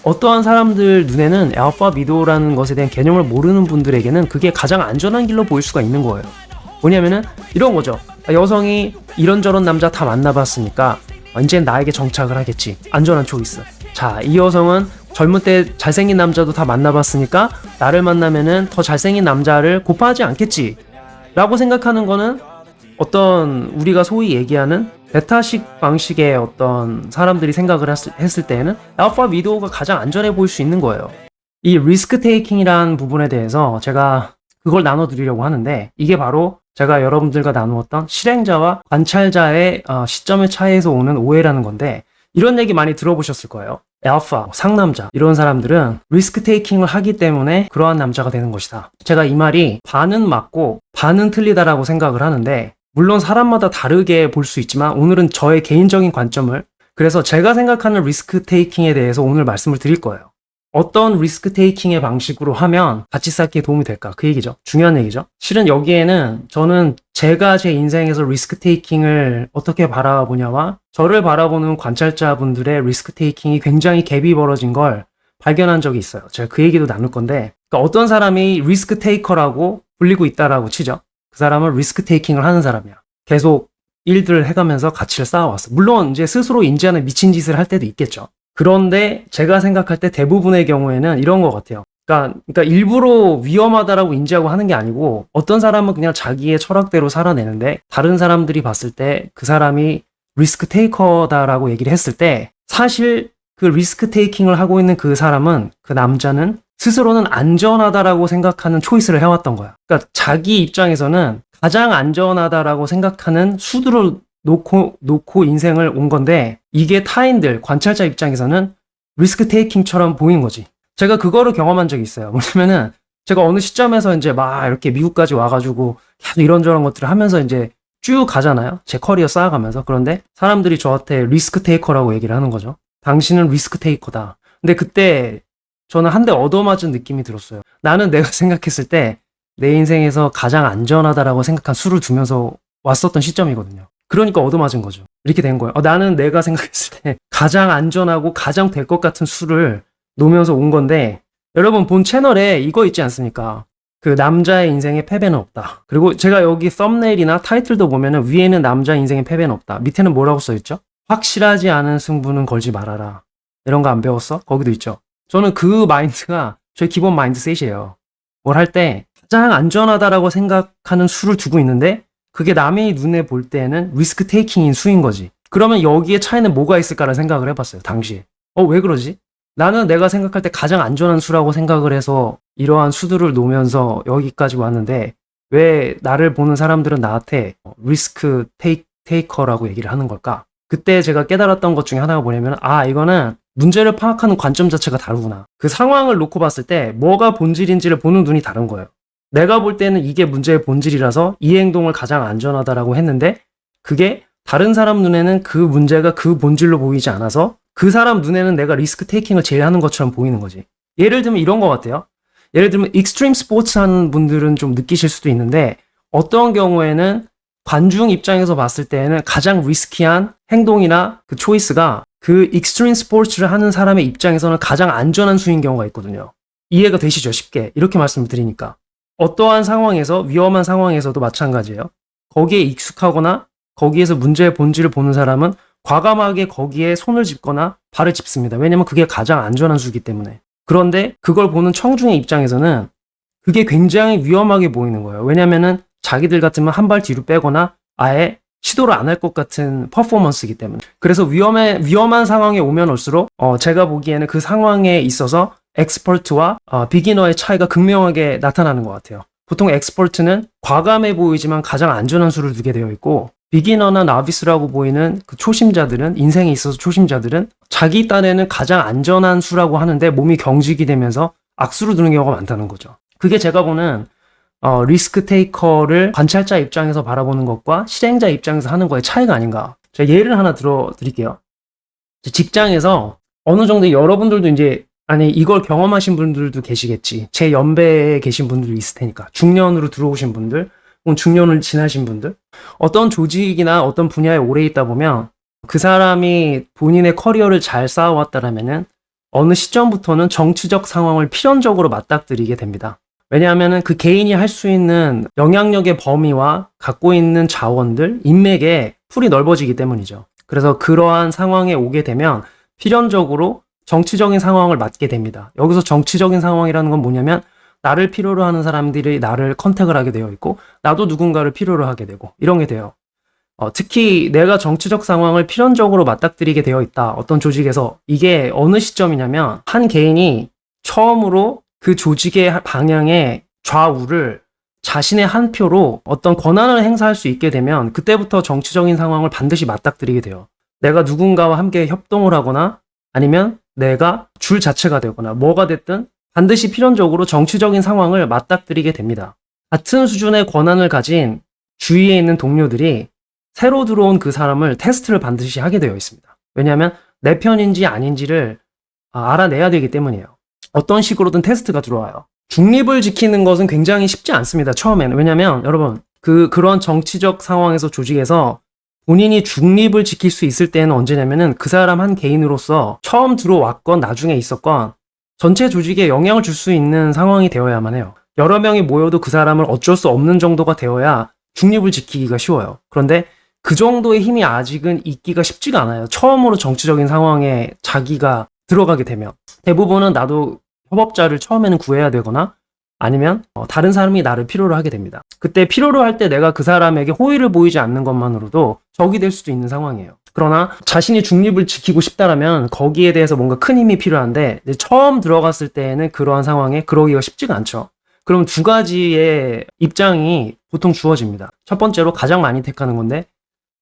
어떠한 사람들 눈에는 알파 미도라는 것에 대한 개념을 모르는 분들에게는 그게 가장 안전한 길로 보일 수가 있는 거예요. 뭐냐면은 이런 거죠. 여성이 이런저런 남자 다 만나봤으니까 이제 나에게 정착을 하겠지. 안전한 초이스. 자, 이 여성은 젊을 때 잘생긴 남자도 다 만나봤으니까 나를 만나면은 더 잘생긴 남자를 고파하지 않겠지 라고 생각하는 거는 어떤 우리가 소위 얘기하는 베타식 방식의 어떤 사람들이 생각을 했을 때에는 알파 미도가 가장 안전해 보일 수 있는 거예요. 이 리스크 테이킹이라는 부분에 대해서 제가 그걸 나눠드리려고 하는데, 이게 바로 제가 여러분들과 나누었던 실행자와 관찰자의 시점의 차이에서 오는 오해라는 건데, 이런 얘기 많이 들어보셨을 거예요. 알파, 상남자 이런 사람들은 리스크 테이킹을 하기 때문에 그러한 남자가 되는 것이다. 제가 이 말이 반은 맞고 반은 틀리다라고 생각을 하는데, 물론 사람마다 다르게 볼 수 있지만 오늘은 저의 개인적인 관점을, 그래서 제가 생각하는 리스크 테이킹에 대해서 오늘 말씀을 드릴 거예요. 어떤 리스크 테이킹의 방식으로 하면 같이 쌓기에 도움이 될까? 그 얘기죠. 중요한 얘기죠. 실은 여기에는 저는 제가 제 인생에서 리스크 테이킹을 어떻게 바라보냐와 저를 바라보는 관찰자분들의 리스크 테이킹이 굉장히 갭이 벌어진 걸 발견한 적이 있어요. 제가 그 얘기도 나눌 건데, 그러니까 어떤 사람이 리스크 테이커라고 불리고 있다라고 치죠. 그 사람은 리스크 테이킹을 하는 사람이야. 계속 일들을 해가면서 가치를 쌓아왔어. 물론 이제 스스로 인지하는 미친 짓을 할 때도 있겠죠. 그런데 제가 생각할 때 대부분의 경우에는 이런 것 같아요. 그러니까 일부러 위험하다라고 인지하고 하는 게 아니고, 어떤 사람은 그냥 자기의 철학대로 살아내는데 다른 사람들이 봤을 때 그 사람이 리스크 테이커다라고 얘기를 했을 때, 사실 그 리스크 테이킹을 하고 있는 그 사람은, 그 남자는 스스로는 안전하다라고 생각하는 초이스를 해왔던 거야. 그러니까 자기 입장에서는 가장 안전하다라고 생각하는 수두를 놓고 인생을 온 건데, 이게 타인들, 관찰자 입장에서는 리스크 테이킹처럼 보이는 거지. 제가 그거를 경험한 적이 있어요. 뭐냐면은 제가 어느 시점에서 이제 막 이렇게 미국까지 와가지고 계속 이런저런 것들을 하면서 이제 쭉 가잖아요. 제 커리어 쌓아가면서. 그런데 사람들이 저한테 리스크 테이커라고 얘기를 하는 거죠. 당신은 리스크 테이커다. 근데 그때 저는 한 대 얻어맞은 느낌이 들었어요. 나는 내가 생각했을 때 내 인생에서 가장 안전하다라고 생각한 수를 두면서 왔었던 시점이거든요. 그러니까 얻어맞은 거죠. 이렇게 된 거예요. 나는 내가 생각했을 때 가장 안전하고 가장 될 것 같은 수를 놓으면서 온 건데, 여러분 본 채널에 이거 있지 않습니까? 그 남자의 인생에 패배는 없다. 그리고 제가 여기 썸네일이나 타이틀도 보면은 위에는 남자 인생에 패배는 없다. 밑에는 뭐라고 써있죠? 확실하지 않은 승부는 걸지 말아라. 이런 거 안 배웠어? 거기도 있죠. 저는 그 마인드가 저의 기본 마인드셋이에요. 뭘 할 때 가장 안전하다라고 생각하는 수를 두고 있는데, 그게 남의 눈에 볼 때는 리스크 테이킹인 수인 거지. 그러면 여기에 차이는 뭐가 있을까라는 생각을 해봤어요, 당시에. 왜 그러지? 나는 내가 생각할 때 가장 안전한 수라고 생각을 해서 이러한 수들을 놓으면서 여기까지 왔는데, 왜 나를 보는 사람들은 나한테 리스크 테이커라고 얘기를 하는 걸까? 그때 제가 깨달았던 것 중에 하나가 뭐냐면, 이거는 문제를 파악하는 관점 자체가 다르구나. 그 상황을 놓고 봤을 때 뭐가 본질인지를 보는 눈이 다른 거예요. 내가 볼 때는 이게 문제의 본질이라서 이 행동을 가장 안전하다라고 했는데, 그게 다른 사람 눈에는 그 문제가 그 본질로 보이지 않아서 그 사람 눈에는 내가 리스크 테이킹을 제일 하는 것처럼 보이는 거지. 예를 들면 이런 것 같아요. 예를 들면 익스트림 스포츠 하는 분들은 좀 느끼실 수도 있는데, 어떤 경우에는 관중 입장에서 봤을 때는 가장 리스키한 행동이나 그 초이스가 그 익스트림 스포츠를 하는 사람의 입장에서는 가장 안전한 수인 경우가 있거든요. 이해가 되시죠? 쉽게 이렇게 말씀을 드리니까. 어떠한 상황에서, 위험한 상황에서도 마찬가지예요. 거기에 익숙하거나 거기에서 문제의 본질을 보는 사람은 과감하게 거기에 손을 짚거나 발을 짚습니다. 왜냐면 그게 가장 안전한 수이기 때문에. 그런데 그걸 보는 청중의 입장에서는 그게 굉장히 위험하게 보이는 거예요. 왜냐면은 자기들 같으면 한 발 뒤로 빼거나 아예 시도를 안 할 것 같은 퍼포먼스이기 때문에. 그래서 위험한 상황에 오면 올수록 제가 보기에는 그 상황에 있어서 엑스퍼트와 비기너의 차이가 극명하게 나타나는 것 같아요. 보통 엑스퍼트는 과감해 보이지만 가장 안전한 수를 두게 되어 있고, 비기너나 나비스라고 보이는 그 초심자들은, 인생에 있어서 초심자들은 자기 딴에는 가장 안전한 수라고 하는데 몸이 경직이 되면서 악수를 두는 경우가 많다는 거죠. 그게 제가 보는 리스크 테이커를 관찰자 입장에서 바라보는 것과 실행자 입장에서 하는 거의 차이가 아닌가. 제가 예를 하나 들어 드릴게요. 직장에서 어느 정도 여러분들도 이제, 이걸 경험하신 분들도 계시겠지. 제 연배에 계신 분들도 있을 테니까. 중년으로 들어오신 분들, 혹은 중년을 지나신 분들. 어떤 조직이나 어떤 분야에 오래 있다 보면 그 사람이 본인의 커리어를 잘 쌓아왔다라면은 어느 시점부터는 정치적 상황을 필연적으로 맞닥뜨리게 됩니다. 왜냐하면 그 개인이 할 수 있는 영향력의 범위와 갖고 있는 자원들, 인맥의 풀이 넓어지기 때문이죠. 그래서 그러한 상황에 오게 되면 필연적으로 정치적인 상황을 맞게 됩니다. 여기서 정치적인 상황이라는 건 뭐냐면 나를 필요로 하는 사람들이 나를 컨택을 하게 되어 있고 나도 누군가를 필요로 하게 되고 이런 게 돼요. 특히 내가 정치적 상황을 필연적으로 맞닥뜨리게 되어 있다. 어떤 조직에서 이게 어느 시점이냐면 한 개인이 처음으로 그 조직의 방향의 좌우를 자신의 한 표로 어떤 권한을 행사할 수 있게 되면 그때부터 정치적인 상황을 반드시 맞닥뜨리게 돼요. 내가 누군가와 함께 협동을 하거나 아니면 내가 줄 자체가 되거나 뭐가 됐든 반드시 필연적으로 정치적인 상황을 맞닥뜨리게 됩니다. 같은 수준의 권한을 가진 주위에 있는 동료들이 새로 들어온 그 사람을 테스트를 반드시 하게 되어 있습니다. 왜냐하면 내 편인지 아닌지를 알아내야 되기 때문이에요. 어떤 식으로든 테스트가 들어와요. 중립을 지키는 것은 굉장히 쉽지 않습니다. 처음에는. 왜냐하면 여러분 그런 정치적 상황에서 조직에서 본인이 중립을 지킬 수 있을 때는 언제냐면은 그 사람 한 개인으로서 처음 들어왔건 나중에 있었건 전체 조직에 영향을 줄 수 있는 상황이 되어야만 해요. 여러 명이 모여도 그 사람을 어쩔 수 없는 정도가 되어야 중립을 지키기가 쉬워요. 그런데 그 정도의 힘이 아직은 있기가 쉽지가 않아요. 처음으로 정치적인 상황에 자기가 들어가게 되면. 대부분은 나도 협업자를 처음에는 구해야 되거나 아니면 다른 사람이 나를 필요로 하게 됩니다. 그때 필요로 할 때 내가 그 사람에게 호의를 보이지 않는 것만으로도 적이 될 수도 있는 상황이에요. 그러나 자신이 중립을 지키고 싶다라면 거기에 대해서 뭔가 큰 힘이 필요한데 처음 들어갔을 때에는 그러한 상황에 그러기가 쉽지가 않죠. 그럼 두 가지의 입장이 보통 주어집니다. 첫 번째로 가장 많이 택하는 건데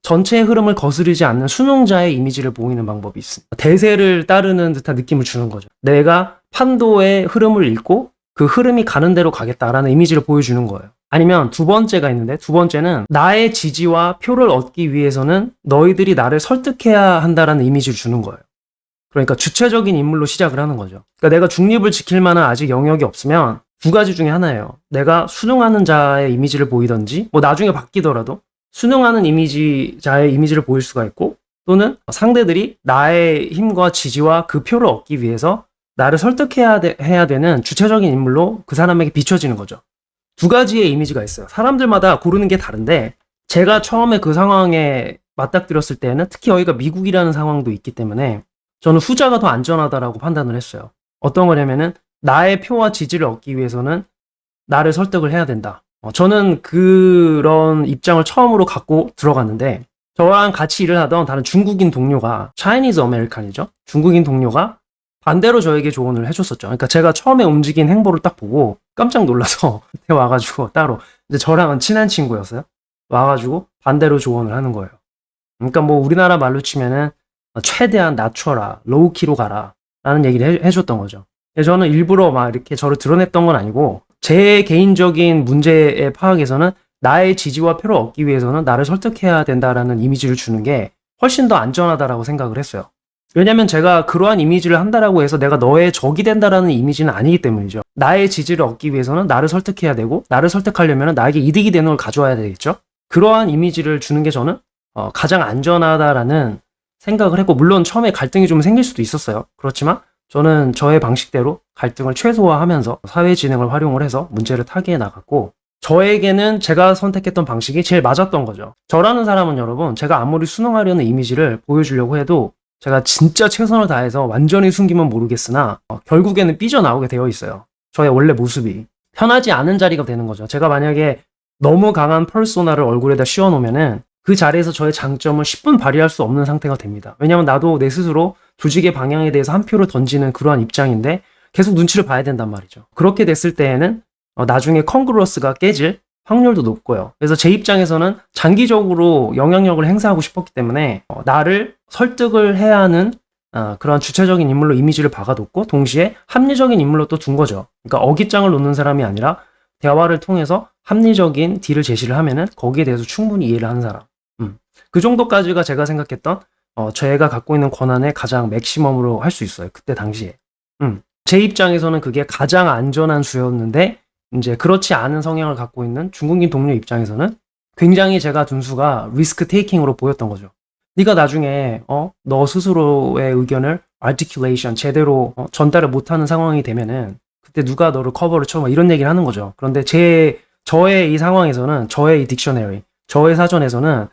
전체의 흐름을 거스르지 않는 순응자의 이미지를 보이는 방법이 있습니다. 대세를 따르는 듯한 느낌을 주는 거죠. 내가 판도의 흐름을 읽고 그 흐름이 가는 대로 가겠다라는 이미지를 보여주는 거예요. 아니면 두 번째가 있는데 두 번째는 나의 지지와 표를 얻기 위해서는 너희들이 나를 설득해야 한다라는 이미지를 주는 거예요. 그러니까 주체적인 인물로 시작을 하는 거죠. 그러니까 내가 중립을 지킬 만한 아직 영역이 없으면 두 가지 중에 하나예요. 내가 순응하는 자의 이미지를 보이던지 뭐 나중에 바뀌더라도 순응하는 자의 이미지를 보일 수가 있고 또는 상대들이 나의 힘과 지지와 그 표를 얻기 위해서 나를 설득해야 되는 주체적인 인물로 그 사람에게 비춰지는 거죠. 두 가지의 이미지가 있어요. 사람들마다 고르는 게 다른데 제가 처음에 그 상황에 맞닥뜨렸을 때는 특히 여기가 미국이라는 상황도 있기 때문에 저는 후자가 더 안전하다라고 판단을 했어요. 어떤 거냐면은 나의 표와 지지를 얻기 위해서는 나를 설득을 해야 된다. 저는 그런 입장을 처음으로 갖고 들어갔는데 저랑 같이 일을 하던 다른 중국인 동료가 차이니즈 아메리칸이죠. 중국인 동료가 반대로 저에게 조언을 해줬었죠. 그러니까 제가 처음에 움직인 행보를 딱 보고 깜짝 놀라서 그때 와가지고 따로 이제 저랑은 친한 친구였어요. 와가지고 반대로 조언을 하는 거예요. 그러니까 뭐 우리나라 말로 치면은 최대한 낮춰라, 로우키로 가라 라는 얘기를 해줬던 거죠. 저는 일부러 막 이렇게 저를 드러냈던 건 아니고 제 개인적인 문제의 파악에서는 나의 지지와 표를 얻기 위해서는 나를 설득해야 된다라는 이미지를 주는 게 훨씬 더 안전하다라고 생각을 했어요. 왜냐면 제가 그러한 이미지를 한다라고 해서 내가 너의 적이 된다라는 이미지는 아니기 때문이죠. 나의 지지를 얻기 위해서는 나를 설득해야 되고 나를 설득하려면 나에게 이득이 되는 걸 가져와야 되겠죠. 그러한 이미지를 주는 게 저는 가장 안전하다라는 생각을 했고 물론 처음에 갈등이 좀 생길 수도 있었어요. 그렇지만 저는 저의 방식대로 갈등을 최소화하면서 사회 진행을 활용을 해서 문제를 타개해 나갔고 저에게는 제가 선택했던 방식이 제일 맞았던 거죠. 저라는 사람은 여러분 제가 아무리 순응하려는 이미지를 보여주려고 해도 제가 진짜 최선을 다해서 완전히 숨기면 모르겠으나 결국에는 삐져나오게 되어 있어요. 저의 원래 모습이 편하지 않은 자리가 되는 거죠. 제가 만약에 너무 강한 퍼소나를 얼굴에다 씌워놓으면은 그 자리에서 저의 장점을 10분 발휘할 수 없는 상태가 됩니다. 왜냐면 나도 내 스스로 조직의 방향에 대해서 한 표를 던지는 그러한 입장인데 계속 눈치를 봐야 된단 말이죠. 그렇게 됐을 때에는 나중에 컨그루어스가 깨질 확률도 높고요. 그래서 제 입장에서는 장기적으로 영향력을 행사하고 싶었기 때문에 나를 설득을 해야 하는 그런 주체적인 인물로 이미지를 박아뒀고 동시에 합리적인 인물로 또 둔 거죠. 그러니까 어깃장을 놓는 사람이 아니라 대화를 통해서 합리적인 딜을 제시를 하면은 거기에 대해서 충분히 이해를 하는 사람. 그 정도까지가 제가 생각했던 제가 갖고 있는 권한의 가장 맥시멈으로 할 수 있어요. 그때 당시에. 제 입장에서는 그게 가장 안전한 수였는데 이제 그렇지 않은 성향을 갖고 있는 중국인 동료 입장에서는 굉장히 제가 둔 수가 리스크 테이킹으로 보였던 거죠. 네가 나중에 너 스스로의 의견을 articulation 제대로 전달을 못하는 상황이 되면은 그때 누가 너를 커버를 쳐 막 이런 얘기를 하는 거죠. 그런데 저의 이 상황에서는 저의 이 딕셔너리 저의 사전에서는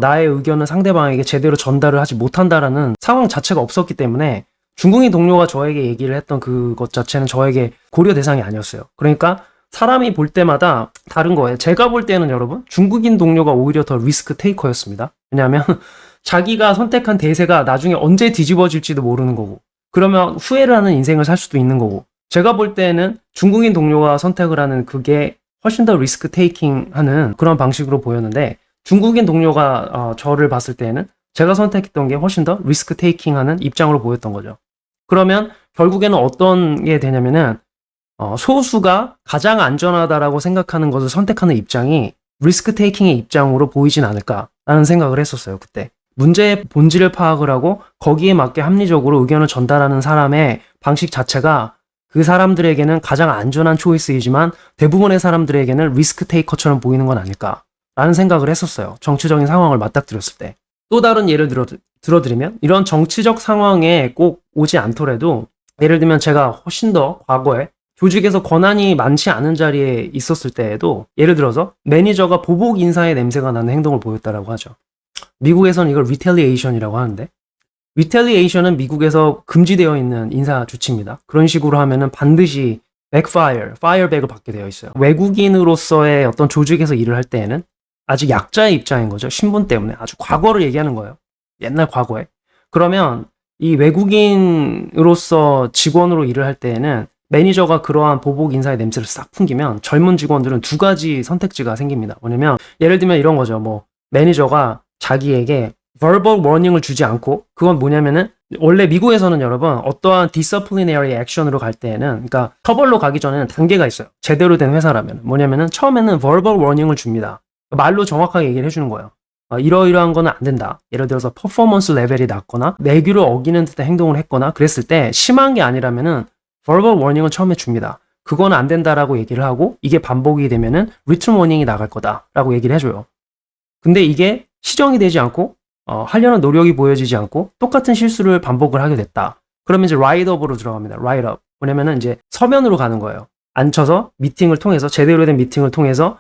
나의 의견을 상대방에게 제대로 전달을 하지 못한다라는 상황 자체가 없었기 때문에 중국인 동료가 저에게 얘기를 했던 그것 자체는 저에게 고려 대상이 아니었어요. 그러니까 사람이 볼 때마다 다른 거예요. 제가 볼 때는 여러분 중국인 동료가 오히려 더 리스크 테이커였습니다. 왜냐하면 자기가 선택한 대세가 나중에 언제 뒤집어질지도 모르는 거고 그러면 후회를 하는 인생을 살 수도 있는 거고 제가 볼 때는 중국인 동료가 선택을 하는 그게 훨씬 더 리스크 테이킹 하는 그런 방식으로 보였는데 중국인 동료가 저를 봤을 때는 제가 선택했던 게 훨씬 더 리스크 테이킹 하는 입장으로 보였던 거죠. 그러면 결국에는 어떤 게 되냐면은 소수가 가장 안전하다라고 생각하는 것을 선택하는 입장이 리스크 테이킹의 입장으로 보이진 않을까라는 생각을 했었어요. 그때 문제의 본질을 파악을 하고 거기에 맞게 합리적으로 의견을 전달하는 사람의 방식 자체가 그 사람들에게는 가장 안전한 초이스이지만 대부분의 사람들에게는 리스크 테이커처럼 보이는 건 아닐까라는 생각을 했었어요. 정치적인 상황을 맞닥뜨렸을 때. 또 다른 예를 들어드리면 이런 정치적 상황에 꼭 오지 않더라도 예를 들면 제가 훨씬 더 과거에 조직에서 권한이 많지 않은 자리에 있었을 때에도 예를 들어서 매니저가 보복 인사의 냄새가 나는 행동을 보였다라고 하죠. 미국에서는 이걸 retaliation이라고 하는데 retaliation은 미국에서 금지되어 있는 인사 조치입니다. 그런 식으로 하면은 반드시 fireback을 받게 되어 있어요. 외국인으로서의 어떤 조직에서 일을 할 때에는 아직 약자의 입장인 거죠. 신분 때문에 아주 과거를 얘기하는 거예요. 옛날 과거에. 그러면 이 외국인으로서 직원으로 일을 할 때에는 매니저가 그러한 보복 인사의 냄새를 싹 풍기면 젊은 직원들은 두 가지 선택지가 생깁니다. 뭐냐면 예를 들면 이런 거죠. 뭐 매니저가 자기에게 verbal warning을 주지 않고 그건 뭐냐면은 원래 미국에서는 여러분 어떠한 disciplinary action으로 갈 때에는 그러니까 처벌로 가기 전에는 단계가 있어요. 제대로 된 회사라면 뭐냐면은 처음에는 verbal warning을 줍니다. 말로 정확하게 얘기를 해주는 거예요. 이러이러한 거는 안 된다. 예를 들어서 퍼포먼스 레벨이 낮거나 내규를 어기는 듯한 행동을 했거나 그랬을 때 심한 게 아니라면은 verbal warning을 처음에 줍니다. 그건 안 된다라고 얘기를 하고 이게 반복이 되면은 written warning이 나갈 거다라고 얘기를 해줘요. 근데 이게 시정이 되지 않고 하려는 노력이 보여지지 않고 똑같은 실수를 반복을 하게 됐다. 그러면 이제 write-up으로 들어갑니다. write-up. 뭐냐면은 이제 서면으로 가는 거예요. 앉혀서 미팅을 통해서 제대로 된 미팅을 통해서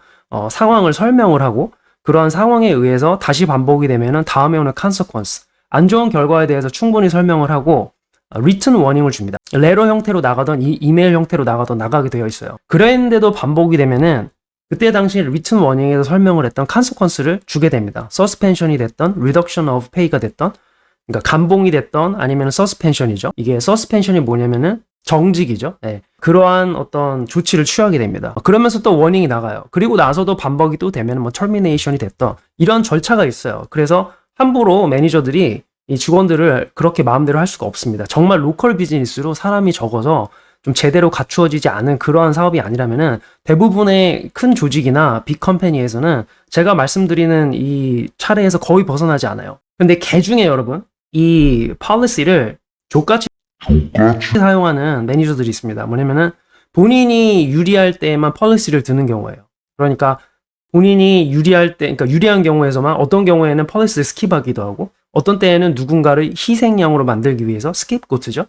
상황을 설명을 하고 그러한 상황에 의해서 다시 반복이 되면은 다음에 오는 consequence 안 좋은 결과에 대해서 충분히 설명을 하고 written warning을 줍니다. 레터 형태로 나가던 이메일 형태로 나가게 되어 있어요. 그랬는데도 반복이 되면은 그때 당시 written warning에서 설명을 했던 consequence를 주게 됩니다. suspension이 됐던, reduction of pay가 됐던, 그러니까 감봉이 됐던 아니면 suspension이죠. 이게 suspension이 뭐냐면은 정직이죠. 네. 그러한 어떤 조치를 취하게 됩니다. 그러면서 또 워닝이 나가요. 그리고 나서도 반복이 또 되면 뭐 termination이 됐던 이런 절차가 있어요. 그래서 함부로 매니저들이 이 직원들을 그렇게 마음대로 할 수가 없습니다. 정말 로컬 비즈니스로 사람이 적어서 좀 제대로 갖추어지지 않은 그러한 사업이 아니라면은 대부분의 큰 조직이나 빅 컴퍼니에서는 제가 말씀드리는 이 차례에서 거의 벗어나지 않아요. 근데 개중에 여러분 이 policy를 족같이 사용하는 매니저들이 있습니다. 뭐냐면은 본인이 유리할 때에만 policy를 드는 경우예요. 그러니까 본인이 유리할 때, 그러니까 유리한 경우에서만 어떤 경우에는 policy를 스킵하기도 하고 어떤 때에는 누군가를 희생양으로 만들기 위해서 스케이프고트죠.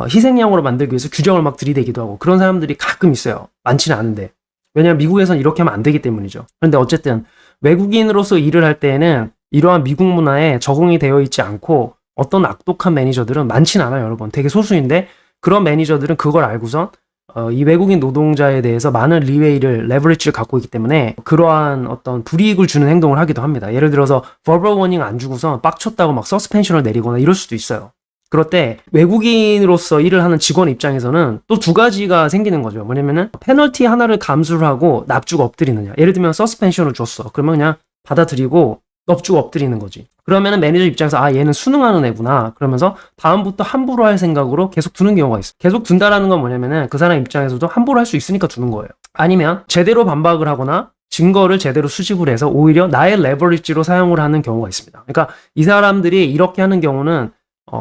희생양으로 만들기 위해서 규정을 막 들이대기도 하고 그런 사람들이 가끔 있어요. 많지는 않은데. 왜냐면 미국에서는 이렇게 하면 안 되기 때문이죠. 그런데 어쨌든 외국인으로서 일을 할 때에는 이러한 미국 문화에 적응이 되어 있지 않고 어떤 악독한 매니저들은 많진 않아요, 여러분. 되게 소수인데 그런 매니저들은 그걸 알고선 이 외국인 노동자에 대해서 많은 리웨이를, 레버리지를 갖고 있기 때문에 그러한 어떤 불이익을 주는 행동을 하기도 합니다. 예를 들어서 verbal warning 안 주고서 빡쳤다고 막 서스펜션을 내리거나 이럴 수도 있어요. 그럴 때 외국인으로서 일을 하는 직원 입장에서는 또 두 가지가 생기는 거죠. 뭐냐면은 페널티 하나를 감수를 하고 납주고 엎드리느냐. 예를 들면 서스펜션을 줬어. 그러면 그냥 받아들이고 넙주고 엎드리는 거지. 그러면은 매니저 입장에서 아 얘는 수능하는 애구나. 그러면서 다음부터 함부로 할 생각으로 계속 두는 경우가 있어. 계속 둔다라는 건 뭐냐면은 그 사람 입장에서도 함부로 할 수 있으니까 두는 거예요. 아니면 제대로 반박을 하거나 증거를 제대로 수집을 해서 오히려 나의 레버리지로 사용을 하는 경우가 있습니다. 그러니까 이 사람들이 이렇게 하는 경우는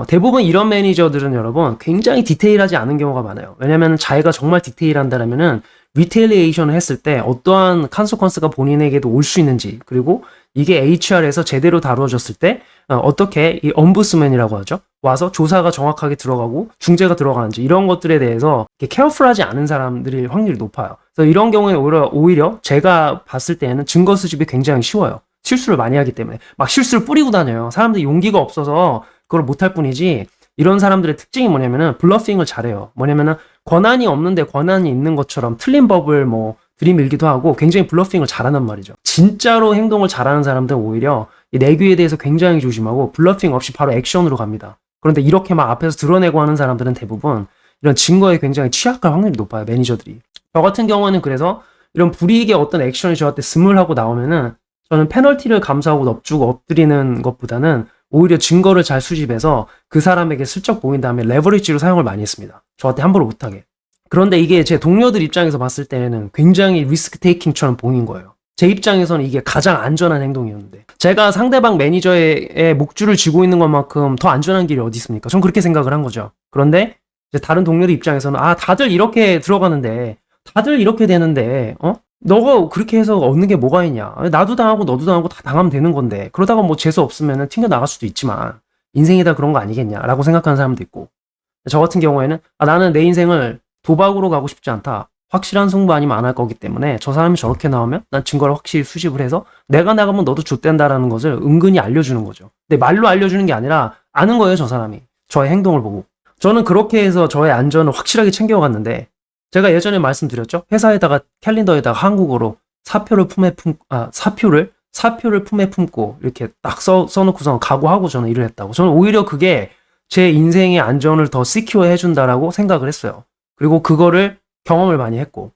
대부분 이런 매니저들은 여러분 굉장히 디테일하지 않은 경우가 많아요. 왜냐면 자기가 정말 디테일한다라면은 리테일리에이션을 했을 때 어떠한 컨세퀀스가 본인에게도 올 수 있는지 그리고 이게 HR에서 제대로 다루어졌을 때 어떻게 이 엄부스맨이라고 하죠. 와서 조사가 정확하게 들어가고 중재가 들어가는지 이런 것들에 대해서 케어풀하지 않은 사람들이 확률이 높아요. 그래서 이런 경우에 오히려 제가 봤을 때는 증거 수집이 굉장히 쉬워요. 실수를 많이 하기 때문에 막 실수를 뿌리고 다녀요. 사람들이 용기가 없어서 그걸 못할 뿐이지 이런 사람들의 특징이 뭐냐면은 블러핑을 잘해요. 뭐냐면은 권한이 없는데 권한이 있는 것처럼 틀린 법을 뭐 들이밀기도 하고 굉장히 블러핑을 잘하는 말이죠. 진짜로 행동을 잘하는 사람들은 오히려 이 내규에 대해서 굉장히 조심하고 블러핑 없이 바로 액션으로 갑니다. 그런데 이렇게 막 앞에서 드러내고 하는 사람들은 대부분 이런 증거에 굉장히 취약할 확률이 높아요. 매니저들이. 저 같은 경우는 그래서 이런 불이익의 어떤 액션이 저한테 스물하고 나오면은 저는 페널티를 감수하고 넙죽 엎드리는 것보다는 오히려 증거를 잘 수집해서 그 사람에게 슬쩍 보인 다음에 레버리지로 사용을 많이 했습니다. 저한테 함부로 못하게. 그런데 이게 제 동료들 입장에서 봤을 때는 굉장히 리스크 테이킹처럼 보인 거예요. 제 입장에서는 이게 가장 안전한 행동이었는데 제가 상대방 매니저의 목줄을 쥐고 있는 것만큼 더 안전한 길이 어디 있습니까? 전 그렇게 생각을 한 거죠. 그런데 이제 다른 동료들 입장에서는 다들 이렇게 들어가는데 다들 이렇게 되는데 너가 그렇게 해서 얻는 게 뭐가 있냐. 나도 당하고 너도 당하고 다 당하면 되는 건데 그러다가 뭐 재수 없으면 튕겨 나갈 수도 있지만 인생이 다 그런 거 아니겠냐라고 생각하는 사람도 있고 저 같은 경우에는 나는 내 인생을 도박으로 가고 싶지 않다. 확실한 승부 아니면 안 할 거기 때문에 저 사람이 저렇게 나오면 난 증거를 확실히 수집을 해서 내가 나가면 너도 좆된다라는 것을 은근히 알려주는 거죠. 근데 말로 알려주는 게 아니라 아는 거예요. 저 사람이. 저의 행동을 보고. 저는 그렇게 해서 저의 안전을 확실하게 챙겨갔는데 제가 예전에 말씀드렸죠. 회사에다가 캘린더에다가 한국어로 사표를 품에 품고 이렇게 딱 써놓고서 각오하고 저는 일을 했다고. 저는 오히려 그게 제 인생의 안전을 더 시큐어 해준다라고 생각을 했어요. 그리고 그거를 경험을 많이 했고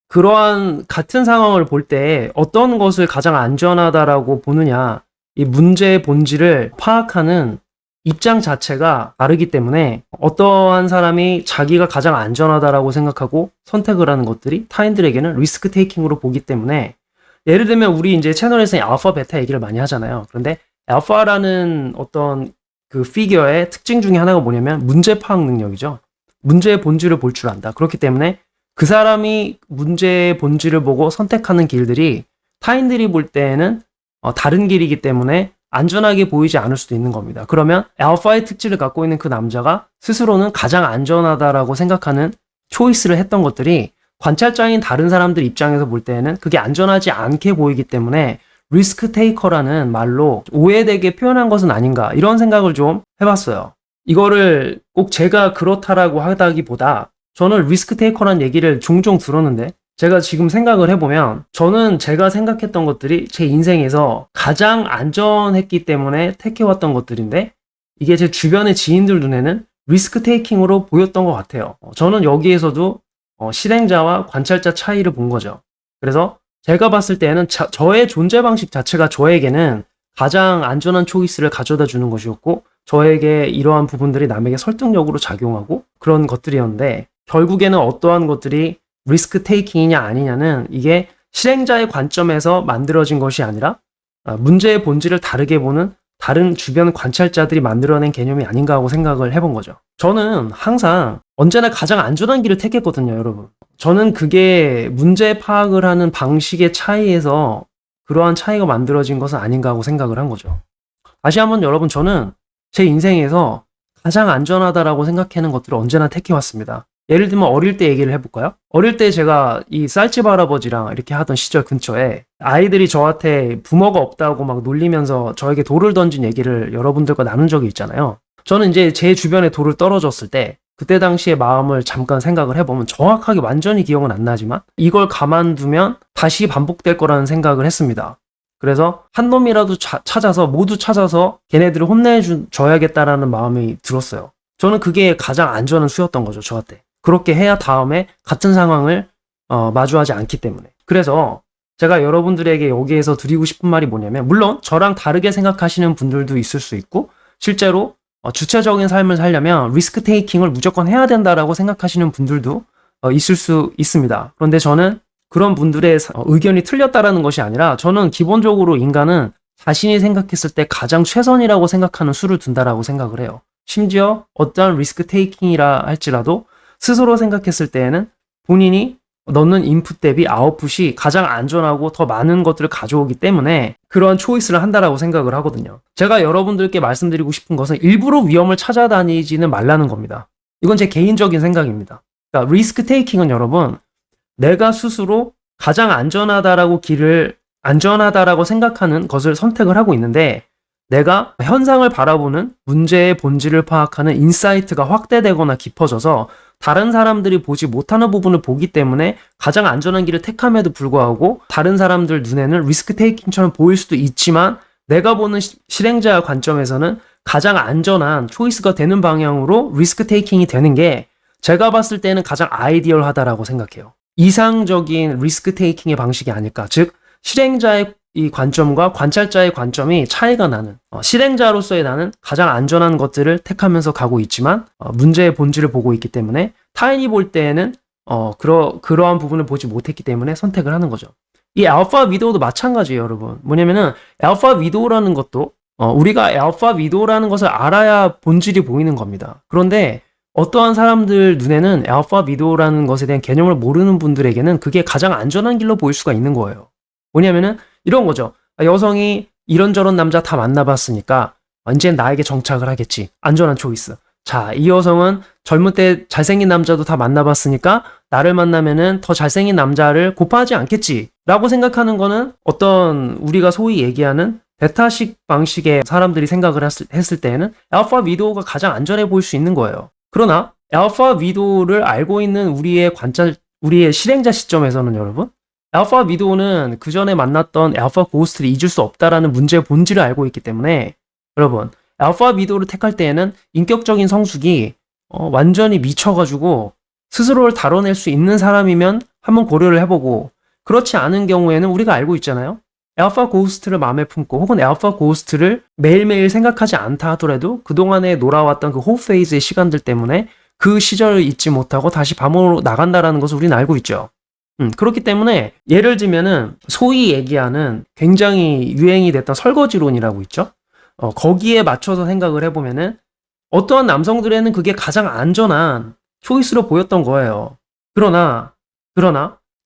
그러한 같은 상황을 볼 때 어떤 것을 가장 안전하다라고 보느냐 이 문제의 본질을 파악하는 입장 자체가 다르기 때문에 어떠한 사람이 자기가 가장 안전하다라고 생각하고 선택을 하는 것들이 타인들에게는 리스크 테이킹으로 보기 때문에 예를 들면 우리 이제 채널에서 알파 베타 얘기를 많이 하잖아요. 그런데 알파라는 어떤 그 피겨의 특징 중에 하나가 뭐냐면 문제 파악 능력이죠. 문제의 본질을 볼 줄 안다. 그렇기 때문에 그 사람이 문제의 본질을 보고 선택하는 길들이 타인들이 볼 때에는 다른 길이기 때문에 안전하게 보이지 않을 수도 있는 겁니다. 그러면 알파의 특질을 갖고 있는 그 남자가 스스로는 가장 안전하다라고 생각하는 초이스를 했던 것들이 관찰자인 다른 사람들 입장에서 볼 때에는 그게 안전하지 않게 보이기 때문에 리스크 테이커라는 말로 오해되게 표현한 것은 아닌가 이런 생각을 좀 해봤어요. 이거를 꼭 제가 그렇다라고 하다기보다 저는 리스크 테이커라는 얘기를 종종 들었는데 제가 지금 생각을 해보면 저는 제가 생각했던 것들이 제 인생에서 가장 안전했기 때문에 택해왔던 것들인데 이게 제 주변의 지인들 눈에는 리스크 테이킹으로 보였던 것 같아요. 저는 여기에서도 실행자와 관찰자 차이를 본 거죠. 그래서 제가 봤을 때는 저의 존재 방식 자체가 저에게는 가장 안전한 초이스를 가져다 주는 것이었고 저에게 이러한 부분들이 남에게 설득력으로 작용하고 그런 것들이었는데 결국에는 어떠한 것들이 리스크 테이킹이냐 아니냐는 이게 실행자의 관점에서 만들어진 것이 아니라 문제의 본질을 다르게 보는 다른 주변 관찰자들이 만들어낸 개념이 아닌가 하고 생각을 해본 거죠. 저는 항상 언제나 가장 안전한 길을 택했거든요, 여러분. 저는 그게 문제 파악을 하는 방식의 차이에서 그러한 차이가 만들어진 것은 아닌가 하고 생각을 한 거죠. 다시 한번 여러분, 저는 제 인생에서 가장 안전하다라고 생각하는 것들을 언제나 택해왔습니다. 예를 들면 어릴 때 얘기를 해볼까요? 어릴 때 제가 이 쌀집 할아버지랑 이렇게 하던 시절 근처에 아이들이 저한테 부모가 없다고 막 놀리면서 저에게 돌을 던진 얘기를 여러분들과 나눈 적이 있잖아요. 저는 이제 제 주변에 돌을 떨어졌을 때 그때 당시의 마음을 잠깐 생각을 해보면 정확하게 완전히 기억은 안 나지만 이걸 가만두면 다시 반복될 거라는 생각을 했습니다. 그래서 한 놈이라도 모두 찾아서 걔네들을 혼내줘야겠다라는 마음이 들었어요. 저는 그게 가장 안전한 수였던 거죠, 저한테. 그렇게 해야 다음에 같은 상황을 마주하지 않기 때문에. 그래서 제가 여러분들에게 여기에서 드리고 싶은 말이 뭐냐면 물론 저랑 다르게 생각하시는 분들도 있을 수 있고 실제로 주체적인 삶을 살려면 리스크 테이킹을 무조건 해야 된다라고 생각하시는 분들도 있을 수 있습니다. 그런데 저는 그런 분들의 의견이 틀렸다라는 것이 아니라 저는 기본적으로 인간은 자신이 생각했을 때 가장 최선이라고 생각하는 수를 둔다라고 생각을 해요. 심지어 어떠한 리스크 테이킹이라 할지라도 스스로 생각했을 때에는 본인이 넣는 인풋 대비 아웃풋이 가장 안전하고 더 많은 것들을 가져오기 때문에 그런 초이스를 한다라고 생각을 하거든요. 제가 여러분들께 말씀드리고 싶은 것은 일부러 위험을 찾아다니지는 말라는 겁니다. 이건 제 개인적인 생각입니다. 그러니까 리스크 테이킹은 여러분, 내가 스스로 가장 안전하다라고 생각하는 것을 선택을 하고 있는데, 내가 현상을 바라보는 문제의 본질을 파악하는 인사이트가 확대되거나 깊어져서 다른 사람들이 보지 못하는 부분을 보기 때문에 가장 안전한 길을 택함에도 불구하고 다른 사람들 눈에는 리스크 테이킹처럼 보일 수도 있지만, 내가 보는 실행자 관점에서는 가장 안전한 초이스가 되는 방향으로 리스크 테이킹이 되는 게 제가 봤을 때는 가장 아이디얼하다라고 생각해요. 이상적인 리스크 테이킹의 방식이 아닐까. 즉, 실행자의 이 관점과 관찰자의 관점이 차이가 나는, 실행자로서의 나는 가장 안전한 것들을 택하면서 가고 있지만 문제의 본질을 보고 있기 때문에 타인이 볼 때에는 그러한 부분을 보지 못했기 때문에 선택을 하는 거죠. 이 알파 위도우도 마찬가지예요, 여러분. 뭐냐면은 알파 위도우라는 것도 우리가 알파 위도우라는 것을 알아야 본질이 보이는 겁니다. 그런데 어떠한 사람들 눈에는 알파 위도우라는 것에 대한 개념을 모르는 분들에게는 그게 가장 안전한 길로 보일 수가 있는 거예요. 뭐냐면은 이런 거죠. 여성이 이런저런 남자 다 만나봤으니까 이제 나에게 정착을 하겠지. 안전한 초이스. 자, 이 여성은 젊을 때 잘생긴 남자도 다 만나봤으니까 나를 만나면은 더 잘생긴 남자를 고파하지 않겠지 라고 생각하는 거는 어떤 우리가 소위 얘기하는 베타식 방식의 사람들이 생각을 했을 때에는 알파 위도우가 가장 안전해 보일 수 있는 거예요. 그러나 알파 위도우를 알고 있는 우리의 실행자 시점에서는 여러분, 알파 위도우는 그 전에 만났던 알파 고스트를 잊을 수 없다라는 문제의 본질을 알고 있기 때문에 여러분, 알파 위도우를 택할 때에는 인격적인 성숙이 완전히 미쳐가지고 스스로를 다뤄낼 수 있는 사람이면 한번 고려를 해보고, 그렇지 않은 경우에는 우리가 알고 있잖아요. 알파 고스트를 마음에 품고 혹은 알파 고스트를 매일매일 생각하지 않다 하더라도 그동안에 놀아왔던 그 호프 페이즈의 시간들 때문에 그 시절을 잊지 못하고 다시 밤으로 나간다라는 것을 우리는 알고 있죠. 그렇기 때문에 예를 들면은 소위 얘기하는 굉장히 유행이 됐던 설거지론이라고 있죠. 거기에 맞춰서 생각을 해보면은 어떠한 남성들에는 그게 가장 안전한 초이스로 보였던 거예요. 그러나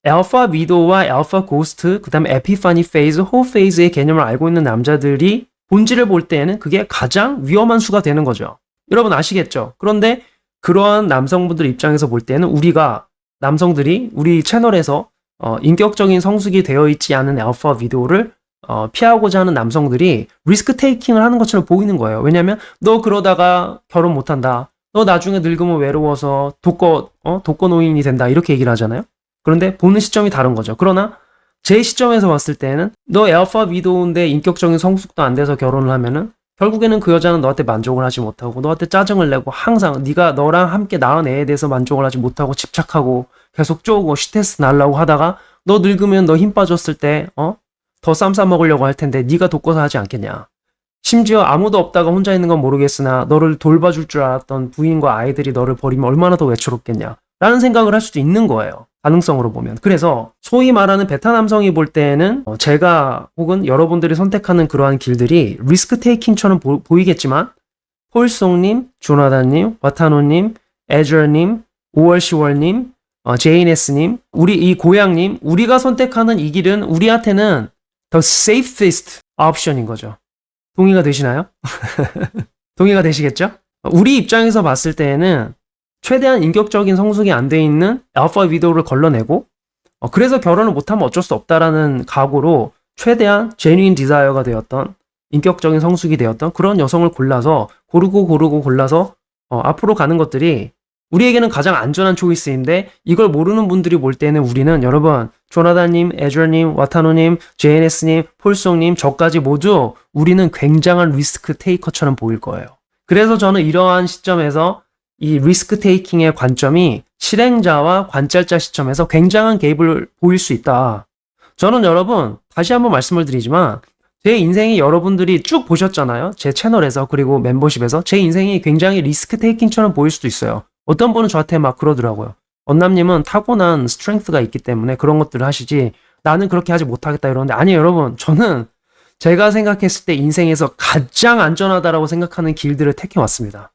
알파 위도우와 알파 고스트, 그 다음에 에피파니 페이즈, 호 페이즈의 개념을 알고 있는 남자들이 본질을 볼 때에는 그게 가장 위험한 수가 되는 거죠. 여러분 아시겠죠? 그런데 그러한 남성분들 입장에서 볼 때는 남성들이 우리 채널에서 인격적인 성숙이 되어 있지 않은 알파 위도우를 피하고자 하는 남성들이 리스크 테이킹을 하는 것처럼 보이는 거예요. 왜냐면 너 그러다가 결혼 못한다. 너 나중에 늙으면 외로워서 독거노인이 된다. 이렇게 얘기를 하잖아요. 그런데 보는 시점이 다른 거죠. 그러나 제 시점에서 봤을 때는 너 알파 위도우인데 인격적인 성숙도 안 돼서 결혼을 하면은 결국에는 그 여자는 너한테 만족을 하지 못하고 너한테 짜증을 내고 항상 네가 너랑 함께 낳은 애에 대해서 만족을 하지 못하고 집착하고 계속 쪼고 스트레스 날라고 하다가 너 늙으면 너 힘 빠졌을 때 더 쌈 싸먹으려고 할 텐데 네가 돕고서 하지 않겠냐. 심지어 아무도 없다가 혼자 있는 건 모르겠으나 너를 돌봐줄 줄 알았던 부인과 아이들이 너를 버리면 얼마나 더 외롭겠냐 라는 생각을 할 수도 있는 거예요. 가능성으로 보면. 그래서 소위 말하는 베타 남성이 볼 때에는 제가 혹은 여러분들이 선택하는 그러한 길들이 리스크 테이킹처럼 보이겠지만 폴송님, 조나단님, 와타노님, 에저님, 5월 10월님, 제이네스님, 우리 이 고양님, 우리가 선택하는 이 길은 우리한테는 the safest option인 거죠. 동의가 되시나요? 동의가 되시겠죠? 우리 입장에서 봤을 때에는 최대한 인격적인 성숙이 안 돼 있는 알파 위도우를 걸러내고 그래서 결혼을 못하면 어쩔 수 없다라는 각오로 최대한 genuine desire가 되었던 인격적인 성숙이 되었던 그런 여성을 골라서 골라서 앞으로 가는 것들이 우리에게는 가장 안전한 초이스인데 이걸 모르는 분들이 볼 때는 우리는 여러분 조나단님, 에저님, 와타노님, 제이네스님, 폴송님 저까지 모두 우리는 굉장한 리스크 테이커처럼 보일 거예요. 그래서 저는 이러한 시점에서 이 리스크 테이킹의 관점이 실행자와 관찰자 시점에서 굉장한 개입을 보일 수 있다. 저는 여러분 다시 한번 말씀을 드리지만 제 인생이 여러분들이 쭉 보셨잖아요. 제 채널에서 그리고 멤버십에서 제 인생이 굉장히 리스크 테이킹처럼 보일 수도 있어요. 어떤 분은 저한테 막 그러더라고요. 언남님은 타고난 스트렝스가 있기 때문에 그런 것들을 하시지 나는 그렇게 하지 못하겠다 이러는데 아니에요 여러분. 저는 제가 생각했을 때 인생에서 가장 안전하다라고 생각하는 길들을 택해왔습니다.